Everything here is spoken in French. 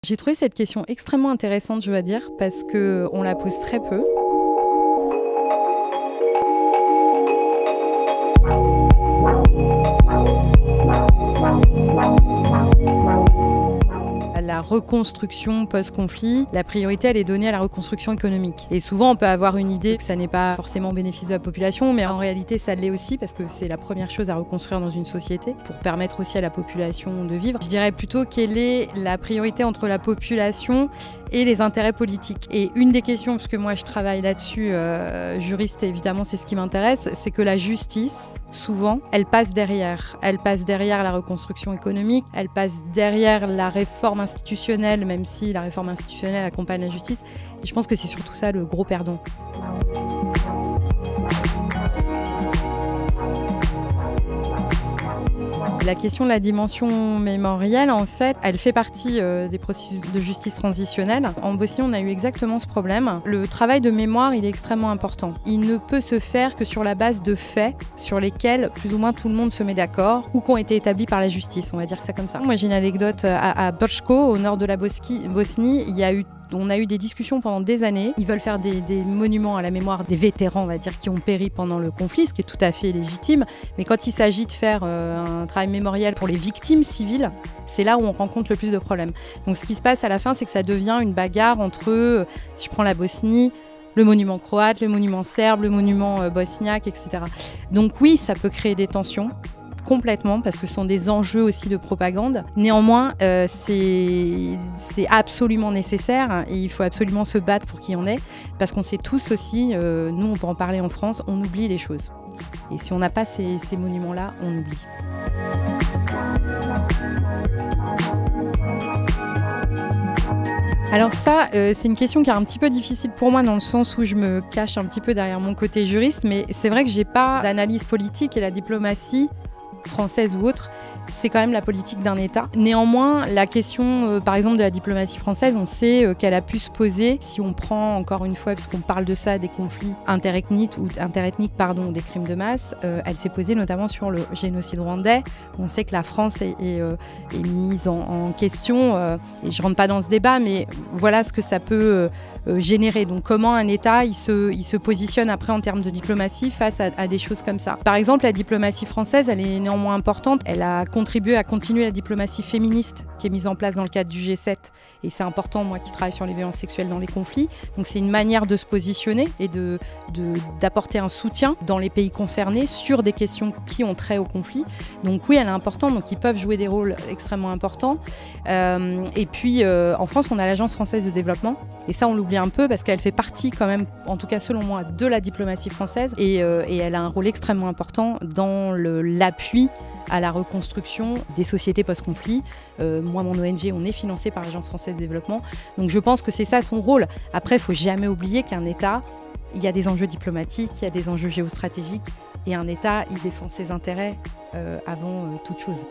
J'ai trouvé cette question extrêmement intéressante, je dois dire, parce qu'on la pose très peu. La reconstruction post-conflit, la priorité elle est donnée à la reconstruction économique. Et souvent on peut avoir une idée que ça n'est pas forcément au bénéfice de la population, mais en réalité ça l'est aussi parce que c'est la première chose à reconstruire dans une société pour permettre aussi à la population de vivre. Je dirais plutôt quelle est la priorité entre la population et les intérêts politiques. Et une des questions, parce que moi je travaille là-dessus, juriste évidemment c'est ce qui m'intéresse, c'est que la justice, souvent, elle passe derrière. Elle passe derrière la reconstruction économique, elle passe derrière la réforme institutionnelle, même si la réforme institutionnelle accompagne la justice. Et je pense que c'est surtout ça le gros perdant. La question de la dimension mémorielle, en fait, elle fait partie des processus de justice transitionnelle. En Bosnie, on a eu exactement ce problème. Le travail de mémoire, il est extrêmement important. Il ne peut se faire que sur la base de faits sur lesquels plus ou moins tout le monde se met d'accord ou qui ont été établis par la justice, on va dire ça comme ça. Moi, j'ai une anecdote à Brčko, au nord de la Bosnie, on a eu des discussions pendant des années. Ils veulent faire des monuments à la mémoire des vétérans, on va dire, qui ont péri pendant le conflit, ce qui est tout à fait légitime. Mais quand il s'agit de faire un travail mémoriel pour les victimes civiles, c'est là où on rencontre le plus de problèmes. Donc ce qui se passe à la fin, c'est que ça devient une bagarre entre, si je prends la Bosnie, le monument croate, le monument serbe, le monument bosniaque, etc. Donc oui, ça peut créer des tensions. Complètement, parce que ce sont des enjeux aussi de propagande. Néanmoins, c'est absolument nécessaire et il faut absolument se battre pour qu'il y en ait, parce qu'on sait tous aussi, nous on peut en parler en France, on oublie les choses. Et si on n'a pas ces monuments-là, on oublie. Alors ça, c'est une question qui est un petit peu difficile pour moi dans le sens où je me cache un petit peu derrière mon côté juriste, mais c'est vrai que j'ai pas d'analyse politique et la diplomatie française ou autre, c'est quand même la politique d'un État. Néanmoins, la question, par exemple, de la diplomatie française, on sait qu'elle a pu se poser, si on prend encore une fois, parce qu'on parle de ça, des conflits interethniques ou des crimes de masse, elle s'est posée notamment sur le génocide rwandais. On sait que la France est mise en question, et je ne rentre pas dans ce débat, mais voilà ce que ça peut générer. Donc comment un État il se positionne après en termes de diplomatie face à des choses comme ça. Par exemple, la diplomatie française, elle est néanmoins importante. Elle a contribué à continuer la diplomatie féministe qui est mise en place dans le cadre du G7. Et c'est important, moi qui travaille sur les violences sexuelles dans les conflits. Donc c'est une manière de se positionner et d'apporter un soutien dans les pays concernés sur des questions qui ont trait au conflit. Donc oui, elle est importante. Donc ils peuvent jouer des rôles extrêmement importants. Et puis en France, on a l'Agence française de développement. Et ça, on l'oublie un peu parce qu'elle fait partie quand même, en tout cas selon moi, de la diplomatie française. Et elle a un rôle extrêmement important dans l'appui à la reconstruction des sociétés post-conflit. Moi, mon ONG, on est financé par l'Agence française de développement. Donc je pense que c'est ça son rôle. Après, il ne faut jamais oublier qu'un État, il y a des enjeux diplomatiques, il y a des enjeux géostratégiques. Et un État, il défend ses intérêts avant toute chose.